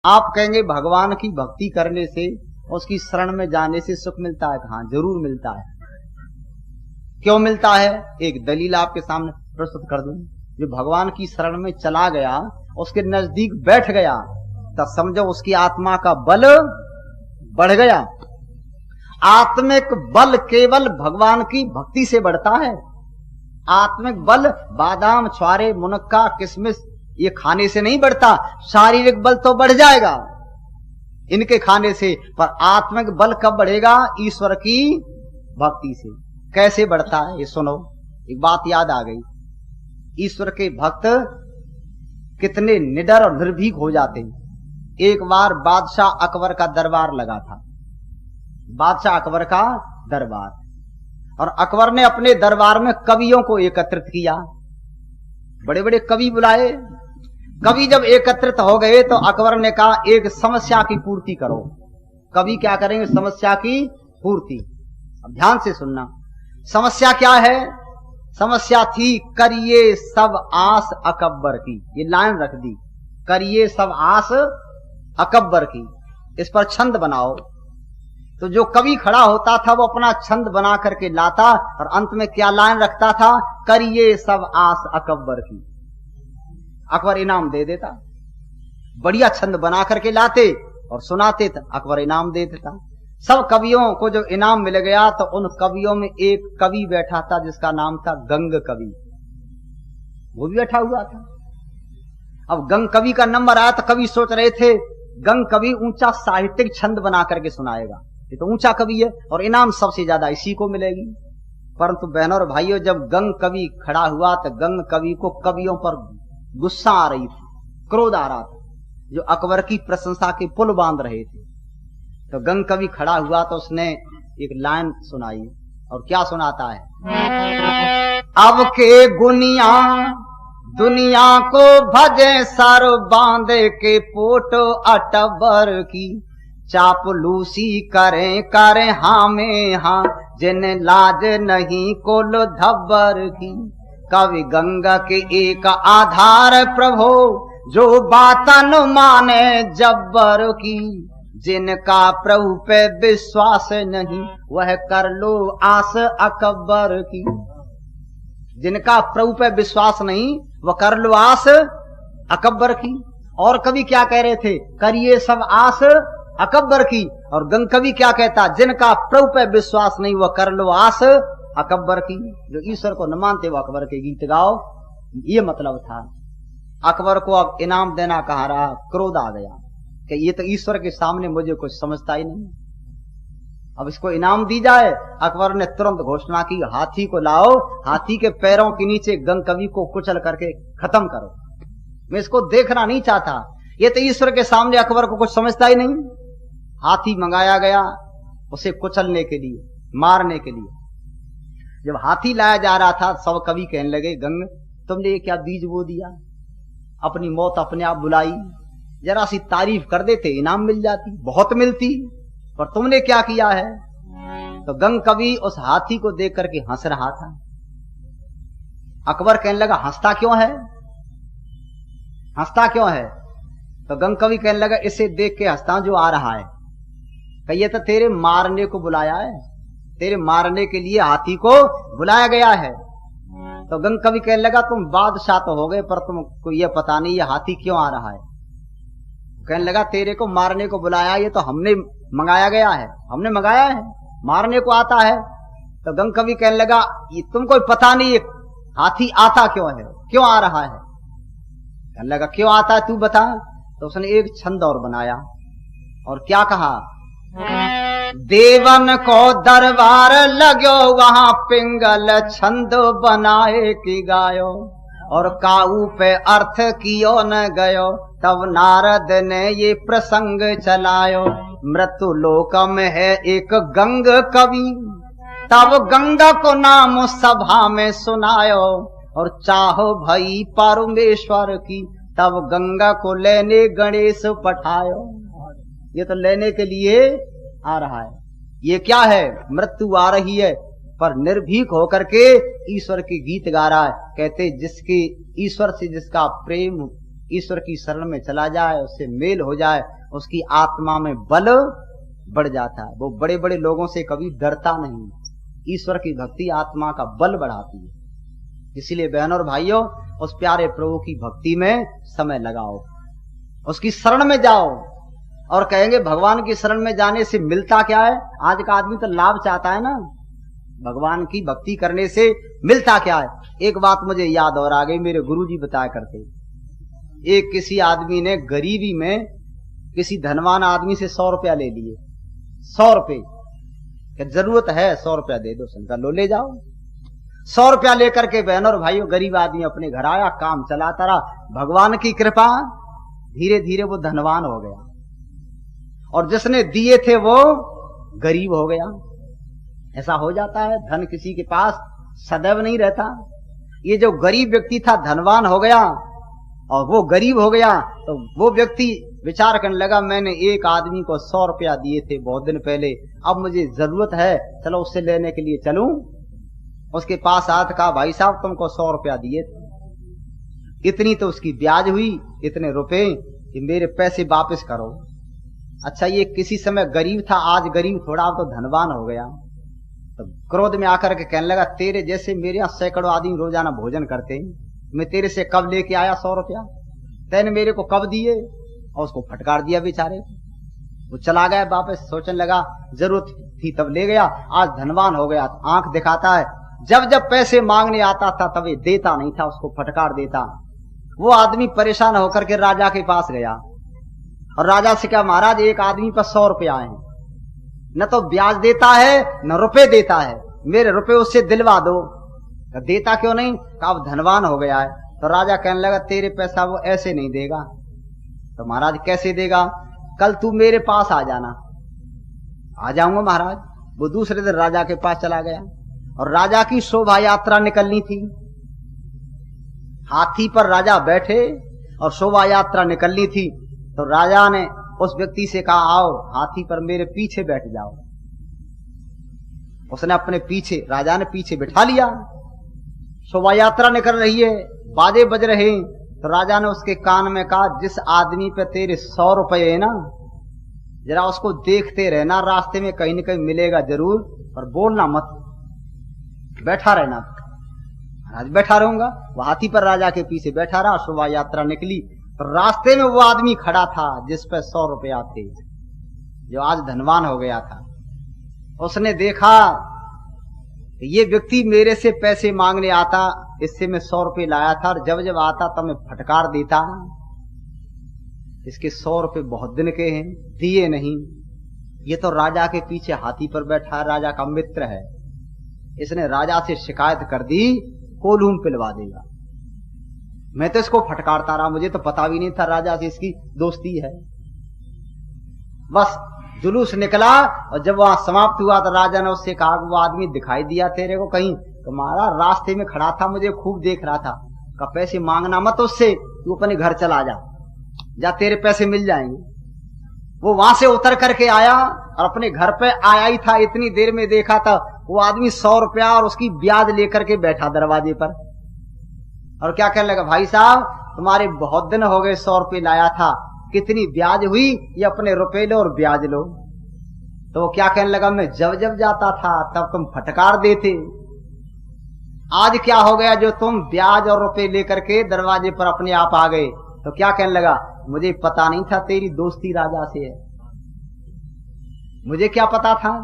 आप कहेंगे भगवान की भक्ति करने से, उसकी शरण में जाने से सुख मिलता है? कहां, जरूर मिलता है। क्यों मिलता है? एक दलील आपके सामने प्रस्तुत कर दूं। जो भगवान की शरण में चला गया, उसके नजदीक बैठ गया, तब समझो उसकी आत्मा का बल बढ़ गया। आत्मिक बल केवल भगवान की भक्ति से बढ़ता है। आत्मिक बल बादाम, छुआरे, मुनक्का, किशमिश ये खाने से नहीं बढ़ता। शारीरिक बल तो बढ़ जाएगा इनके खाने से, पर आत्मिक बल कब बढ़ेगा? ईश्वर की भक्ति से। कैसे बढ़ता है ये सुनो। एक बात याद आ गई। ईश्वर के भक्त कितने निडर और निर्भीक हो जाते हैं। एक बार बादशाह अकबर का दरबार लगा था। बादशाह अकबर का दरबार, और अकबर ने अपने दरबार में कवियों को एकत्रित किया। बड़े बड़े कवि बुलाए। कवि जब एकत्रित हो गए तो अकबर ने कहा एक समस्या की पूर्ति करो। कवि क्या करेंगे? समस्या की पूर्ति। अब ध्यान से सुनना। समस्या क्या है? समस्या थी करिए सब आस अकबर की। ये लाइन रख दी, करिए सब आस अकबर की। इस पर छंद बनाओ। तो जो कवि खड़ा होता था वो अपना छंद बना करके लाता, और अंत में क्या लाइन रखता था? करिए सब आस अकबर की। अकबर इनाम दे देता। बढ़िया छंद बना करके लाते और सुनाते थे, अकबर इनाम दे देता। सब कवियों को जब इनाम मिल गया तो उन कवियों में एक कवि बैठा था जिसका नाम था गंग कवि। वो भी बैठा हुआ था। अब गंग कवि का नंबर आया तो कवि सोच रहे थे गंग कवि ऊंचा साहित्यिक छंद बना करके सुनाएगा, ये तो ऊंचा कवि है और इनाम सबसे ज्यादा इसी को मिलेगी। परंतु बहनों और भाइयों, जब गंग कवि खड़ा हुआ तो गंग कवि को कवियों पर गुस्सा आ रही थी, क्रोध आ रहा था, जो अकबर की प्रशंसा के पुल बांध रहे थे। तो गंग कवि खड़ा हुआ तो उसने एक लाइन सुनाई, और क्या सुनाता है? अब के गुनिया दुनिया को भजे सर बांधे के पोटो अटबर की। चापलूसी करें हाँ में हाँ, जिन लाज नहीं कोल धब्बर की। कवि गंगा के एक आधार प्रभो, जो बातन माने जब्बर की। जिनका प्रभु पे विश्वास नहीं, वह कर लो आस अकबर की। जिनका प्रभु पे विश्वास नहीं, वह कर लो आस अकबर की। और कवि क्या कह रहे थे? करिए सब आस अकबर की। और गंग कवि क्या कहता? जिनका प्रभु पे विश्वास नहीं, वह कर लो आस अकबर की। जो ईश्वर को न मानते वो अकबर के गीत गाओ, ये मतलब था। अकबर को अब इनाम देना कहा रहा, क्रोध आ गया कि ये तो ईश्वर के सामने मुझे कुछ समझता ही नहीं, अब इसको इनाम दी जाए। अकबर ने तुरंत घोषणा की, हाथी को लाओ, हाथी के पैरों के नीचे गंग कवि को कुचल करके खत्म करो। मैं इसको देखना नहीं चाहता, ये तो ईश्वर के सामने अकबर को कुछ समझता ही नहीं। हाथी मंगाया गया उसे कुचलने के लिए, मारने के लिए। जब हाथी लाया जा रहा था, सब कवि कहने लगे गंग तुमने ये क्या बीज बो दिया, अपनी मौत अपने आप बुलाई। जरा सी तारीफ कर देते इनाम मिल जाती, बहुत मिलती, पर तुमने क्या किया है? तो गंग कवि उस हाथी को देख करके हंस रहा था। अकबर कहने लगा हंसता क्यों है, हंसता क्यों है? तो गंग कवि कहने लगा इसे देख के हंसता जो आ रहा है, कहिए तो तेरे मारने को बुलाया है, तेरे मारने के लिए हाथी को बुलाया गया है। तो गंग कवि कहने लगा तुम बादशाह तो हो गए, पर तुमको यह पता नहीं ये हाथी क्यों आ रहा है। कहने लगा तेरे को मारने को बुलाया, ये तो हमने मंगाया गया है, हमने मंगाया है, मारने को आता है। तो गंग कवि कहने लगा ये तुमको पता नहीं ये हाथी आता क्यों है, क्यों आ रहा है? कहने लगा क्यों आता है तू बता। तो उसने एक छंद और बनाया, और क्या कहा? देवन को दरबार लगो, वहां पिंगल छंद बनाए की गायो, और काऊ पे अर्थ कियो न गयो, तब नारद ने ये प्रसंग चलायो। मृत्यु लोक में है एक गंग कवि, तब गंगा को नाम सभा में सुनायो, और चाहो भई परमेश्वर की, तब गंगा को लेने गणेश पठायो। ये तो लेने के लिए आ रहा है। ये क्या है? मृत्यु आ रही है, पर निर्भीक होकर के ईश्वर के गीत गा रहा है। कहते जिसके ईश्वर से जिसका प्रेम ईश्वर की शरण में चला जाए, उससे मेल हो जाए, उसकी आत्मा में बल बढ़ जाता है। वो बड़े बड़े लोगों से कभी डरता नहीं। ईश्वर की भक्ति आत्मा का बल बढ़ाती है। इसीलिए बहनों और भाइयों, उस प्यारे प्रभु की भक्ति में समय लगाओ, उसकी शरण में जाओ। और कहेंगे भगवान की शरण में जाने से मिलता क्या है? आज का आदमी तो लाभ चाहता है ना, भगवान की भक्ति करने से मिलता क्या है? एक बात मुझे याद और आ गई, मेरे गुरुजी बताया करते, एक किसी आदमी ने गरीबी में किसी धनवान आदमी से 100 रुपया ले लिए। 100 रुपये जरूरत है, 100 रुपया दे दो। संका लो, ले जाओ। 100 रुपया लेकर के बहनों और भाइयों गरीब आदमी अपने घर आया, काम चलाता रहा। भगवान की कृपा, धीरे धीरे वो धनवान हो गया, और जिसने दिए थे वो गरीब हो गया। ऐसा हो जाता है, धन किसी के पास सदैव नहीं रहता। ये जो गरीब व्यक्ति था धनवान हो गया और वो गरीब हो गया, तो वो व्यक्ति विचार करने लगा, मैंने एक आदमी को 100 रुपया दिए थे बहुत दिन पहले, अब मुझे जरूरत है, चलो उससे लेने के लिए चलूं। उसके पास आया, कहा भाई साहब तुमको 100 रुपया दिए थे, इतनी तो उसकी ब्याज हुई, इतने रुपए, कि मेरे पैसे वापस करो। अच्छा, ये किसी समय गरीब था, आज गरीब थोड़ा, अब तो धनवान हो गया। तो क्रोध में आकर के कहने लगा, तेरे जैसे मेरे यहाँ सैकड़ों आदमी रोजाना भोजन करते हैं, मैं तेरे से कब लेके आया 100 रुपया? तैने मेरे को कब दिए? और उसको फटकार दिया बेचारे। वो चला गया वापस, सोचने लगा जरूरत थी तब ले गया, आज धनवान हो गया। तो आंख दिखाता है, जब जब पैसे मांगने आता था तब ये देता नहीं था, उसको फटकार देता। वो आदमी परेशान होकर के राजा के पास गया और राजा से कहा, महाराज एक आदमी पर 100 रुपया आए, न तो ब्याज देता है न रुपए देता है, मेरे रुपए उससे दिलवा दो। तो देता क्यों नहीं? कहा अब धनवान हो गया है। तो राजा कहने लगा, तेरे पैसा वो ऐसे नहीं देगा। तो महाराज कैसे देगा? कल तू मेरे पास आ जाना। आ जाऊंगा महाराज। वो दूसरे दिन राजा के पास चला गया और राजा की शोभा यात्रा निकलनी थी। हाथी पर राजा बैठे और शोभा यात्रा निकलनी थी। तो राजा ने उस व्यक्ति से कहा, आओ हाथी पर मेरे पीछे बैठ जाओ। उसने अपने पीछे, राजा ने पीछे बिठा लिया। शोभा यात्रा निकल रही है, बाजे बज रहे। तो राजा ने उसके कान में कहा, जिस आदमी पे तेरे 100 रुपए है ना, जरा उसको देखते रहना, रास्ते में कहीं न कहीं मिलेगा जरूर, पर बोलना मत, बैठा रहना। आज बैठा रहूंगा। वो हाथी पर राजा के पीछे बैठा रहा। शोभा यात्रा निकली तो रास्ते में वो आदमी खड़ा था जिस पर 100 रुपया थे, जो आज धनवान हो गया था। उसने देखा ये व्यक्ति मेरे से पैसे मांगने आता, इससे मैं 100 रुपये लाया था, और जब जब आता तब मैं फटकार देता। इसके 100 रुपये बहुत दिन के हैं, दिए नहीं। ये तो राजा के पीछे हाथी पर बैठा, राजा का मित्र है। इसने राजा से शिकायत कर दी, कोल्हूम पिलवा देगा। मैं तो इसको फटकारता रहा, मुझे तो पता भी नहीं था राजा से इसकी दोस्ती है। बस जुलूस निकला, और जब वहां समाप्त हुआ तो राजा ने उससे कहा, वो आदमी दिखाई दिया तेरे को कहीं? तो महाराज रास्ते में खड़ा था, मुझे खूब देख रहा था। कहा पैसे मांगना मत उससे, तू अपने घर चला जा, जा तेरे पैसे मिल जाएंगे। वो वहां से उतर करके आया और अपने घर पे आया ही था, इतनी देर में देखा था वो आदमी 100 रुपया और उसकी ब्याज लेकर के बैठा दरवाजे पर। और क्या कहने लगा, भाई साहब तुम्हारे बहुत दिन हो गए, 100 रुपये लाया था, कितनी ब्याज हुई? ये अपने रुपए लो और ब्याज लो। तो वो क्या कहने लगा, मैं जब जब जाता था तब तुम फटकार देते, आज क्या हो गया जो तुम ब्याज और रुपए लेकर के दरवाजे पर अपने आप आ गए? तो क्या कहने लगा, मुझे पता नहीं था तेरी दोस्ती राजा से है। मुझे क्या पता था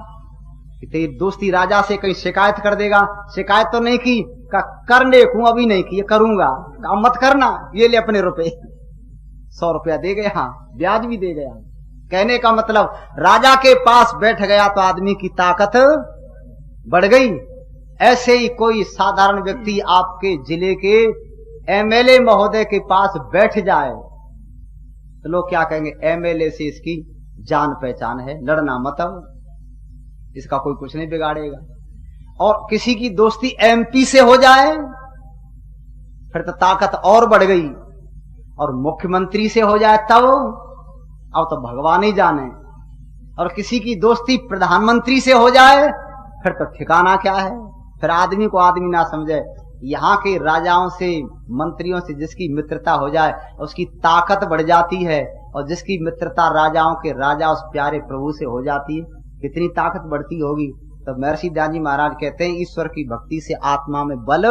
कि तेरी दोस्ती राजा से कहीं शिकायत कर देगा। शिकायत तो नहीं की, करने को अभी नहीं की, करूंगा। काम मत करना, ये ले अपने रुपए। 100 रुपया दे गया, ब्याज भी दे गया। कहने का मतलब राजा के पास बैठ गया तो आदमी की ताकत बढ़ गई। ऐसे ही कोई साधारण व्यक्ति आपके जिले के एमएलए महोदय के पास बैठ जाए तो लोग क्या कहेंगे, एमएलए से इसकी जान पहचान है, लड़ना मत, इसका कोई कुछ नहीं बिगाड़ेगा। और किसी की दोस्ती एमपी से हो जाए फिर तो ताकत और बढ़ गई, और मुख्यमंत्री से हो जाए तब अब तो भगवान ही जाने। और किसी की दोस्ती प्रधानमंत्री से हो जाए फिर तो ठिकाना क्या है, फिर आदमी को आदमी ना समझे। यहाँ के राजाओं से, मंत्रियों से जिसकी मित्रता हो जाए उसकी ताकत बढ़ जाती है, और जिसकी मित्रता राजाओं के राजा उस प्यारे प्रभु से हो जाती है, कितनी ताकत बढ़ती होगी। तो महर्षि दयानंद जी महाराज कहते हैं ईश्वर की भक्ति से आत्मा में बल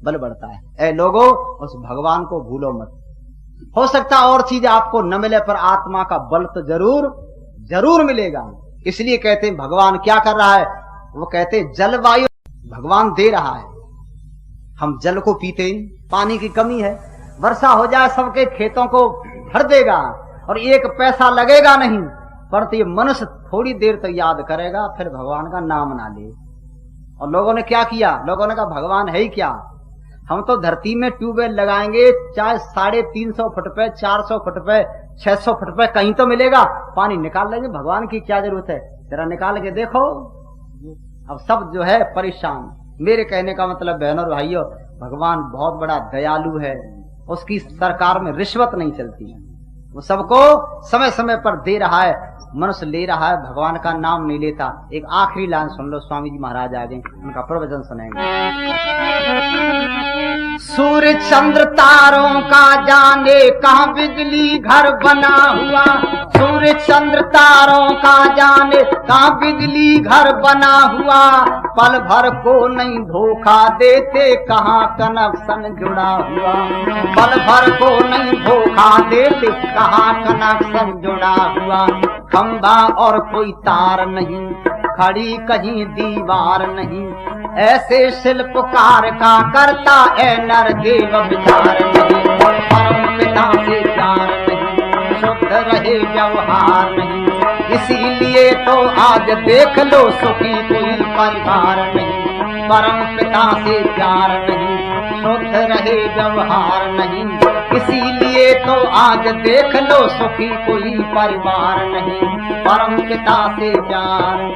बढ़ता है। ऐ लोगो, उस भगवान को भूलो मत। हो सकता और चीज आपको न मिले, पर आत्मा का बल तो जरूर मिलेगा। इसलिए कहते हैं भगवान क्या कर रहा है, वो कहते हैं जलवायु भगवान दे रहा है। हम जल को पीते हैं, पानी की कमी है, वर्षा हो जाए सबके खेतों को भर देगा और एक पैसा लगेगा नहीं, परंतु ये मनुष्य थोड़ी देर तक याद करेगा, फिर भगवान का नाम ना ले। और लोगों ने क्या किया, लोगों ने कहा भगवान है ही क्या, हम तो धरती में ट्यूबवेल लगाएंगे, चाहे 350 फुट पे, 400 फुट पे, 600 फुट पे, कहीं तो मिलेगा, पानी निकाल लेंगे, भगवान की क्या जरूरत है, जरा निकाल के देखो। अब सब जो है परेशान। मेरे कहने का मतलब बहनों और भाइयों, भगवान बहुत बड़ा दयालु है, उसकी सरकार में रिश्वत नहीं चलती है, वो सबको समय समय पर दे रहा है। मनुष्य ले रहा है, भगवान का नाम नहीं लेता। एक आखिरी लाइन सुन लो, स्वामी जी महाराज आ गए, उनका प्रवचन सुनेंगे। सूर्य चंद्र तारों का जाने कहाँ बिजली घर बना हुआ, सूर्य चंद्र तारों का जाने कहाँ बिजली घर बना हुआ, पल भर को नहीं धोखा देते कहाँ कनेक्शन जुड़ा हुआ, पल भर को नहीं धोखा देते कहाँ कनेक्शन जुड़ा हुआ, खंबा और कोई तार नहीं, खड़ी कहीं दीवार नहीं, ऐसे शिल्पकार का करता है नरदेव विचार नहीं, परम पिता से प्यार नहीं, शुद्ध रहे व्यवहार नहीं, इसीलिए तो आज देख लो सुखी कोई परिवार नहीं, परम पिता से प्यार नहीं, शुद्ध रहे व्यवहार नहीं, इसीलिए तो आज देख लो सुखी कोई परिवार नहीं, परम पिता से प्यार।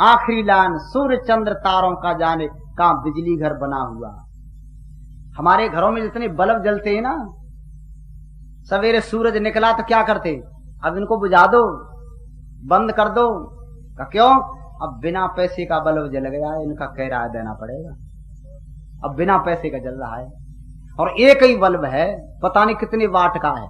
आखिरी लाइन, सूर्य चंद्र तारों का जाने कहाँ बिजली घर बना हुआ। हमारे घरों में जितने बल्ब जलते हैं ना, सवेरे सूरज निकला तो क्या करते, अब इनको बुझा दो, बंद कर दो, क्यों, अब बिना पैसे का बल्ब जल गया, इनका किराया देना पड़ेगा, अब बिना पैसे का जल रहा है, और एक ही बल्ब है, पता नहीं कितने वाट का है,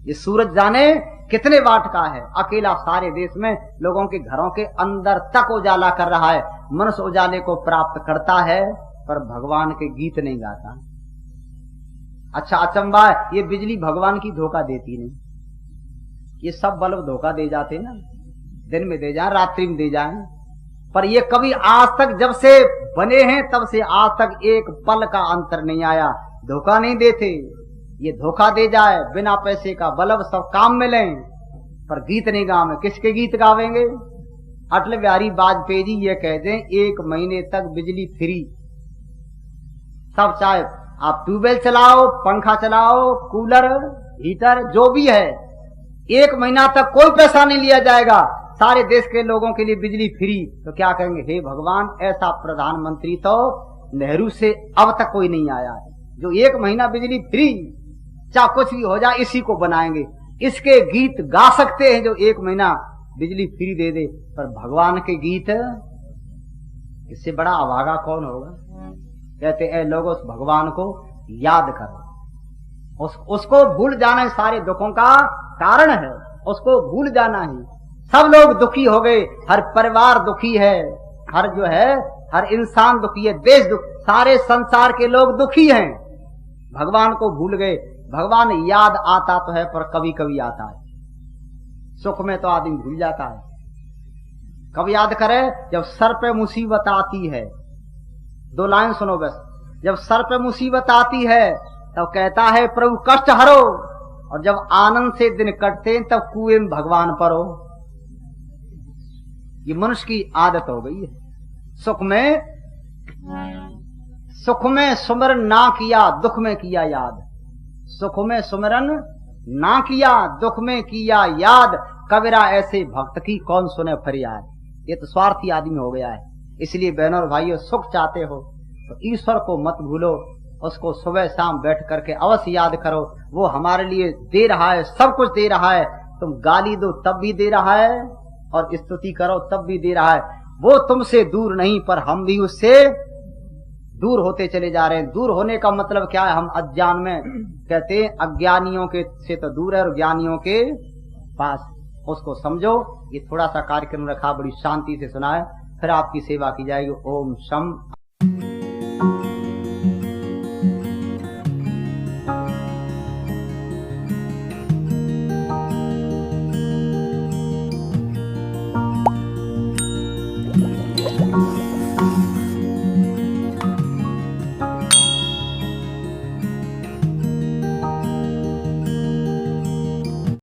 ये सूरज जाने कितने वाट का है, अकेला सारे देश में लोगों के घरों के अंदर तक उजाला कर रहा है। मनुष्य उजाले को प्राप्त करता है पर भगवान के गीत नहीं गाता। अच्छा अचंबा है, ये बिजली भगवान की धोखा देती नहीं, ये सब बल्ब धोखा दे जाते ना, दिन में दे जाए, रात्रि में दे जाए, पर ये कभी आज तक जब से बने हैं तब से आज तक एक पल का अंतर नहीं आया, धोखा नहीं देते। ये धोखा दे जाए, बिना पैसे का बल्ब सब काम में लें, पर गीत नहीं गावे, किसके गीत गावेंगे। अटल बिहारी वाजपेयी जी ये कह दें 1 महीने तक बिजली फ्री, सब चाहे आप ट्यूबवेल चलाओ, पंखा चलाओ, कूलर, हीटर, जो भी है, 1 महीना तक कोई पैसा नहीं लिया जाएगा, सारे देश के लोगों के लिए बिजली फ्री। तो क्या कहेंगे, हे भगवान, ऐसा प्रधानमंत्री तो नेहरू से अब तक कोई नहीं आया है जो 1 महीना बिजली फ्री, चाहे कुछ भी हो जाए इसी को बनाएंगे। इसके गीत गा सकते हैं जो 1 महीना बिजली फ्री दे दे, पर भगवान के गीत, इससे बड़ा अभागा कौन होगा। कहते हैं लोग उस भगवान को याद करो, उसको भूल जाना सारे दुखों का कारण है, उसको भूल जाना ही। सब लोग दुखी हो गए, हर परिवार दुखी है, हर जो है हर इंसान दुखी है, देश दुखी, सारे संसार के लोग दुखी हैं, भगवान को भूल गए। भगवान याद आता तो है पर कभी कभी आता है, सुख में तो आदमी भूल जाता है। कब याद करे, जब सर पे मुसीबत आती है। 2 लाइन सुनो बस, जब सर पे मुसीबत आती है तब कहता है प्रभु कष्ट हरो, और जब आनंद से दिन कटते हैं तब कुएं में भगवान परो। ये मनुष्य की आदत हो गई है, सुख में सुमरन ना किया, दुख में किया याद, सुख में सुमरन ना किया, दुख में किया याद, कबीरा ऐसे भक्त की कौन सुने फरियाद। ये तो स्वार्थी आदमी हो गया है। इसलिए बहनों और भाइयों, सुख चाहते हो तो ईश्वर को मत भूलो, उसको सुबह शाम बैठ करके अवश्य याद करो। वो हमारे लिए दे रहा है, सब कुछ दे रहा है। तुम गाली दो तब भी दे रहा है, और स्तुति करो तब भी दे रहा है। वो तुमसे दूर नहीं, पर हम भी उससे दूर होते चले जा रहे हैं। दूर होने का मतलब क्या है? हम अज्ञान में कहते हैं अज्ञानियों के से तो दूर है और ज्ञानियों के पास। उसको समझो। ये थोड़ा सा कार्यक्रम रखा, बड़ी शांति से सुना है, फिर आपकी सेवा की जाएगी। ओम शम।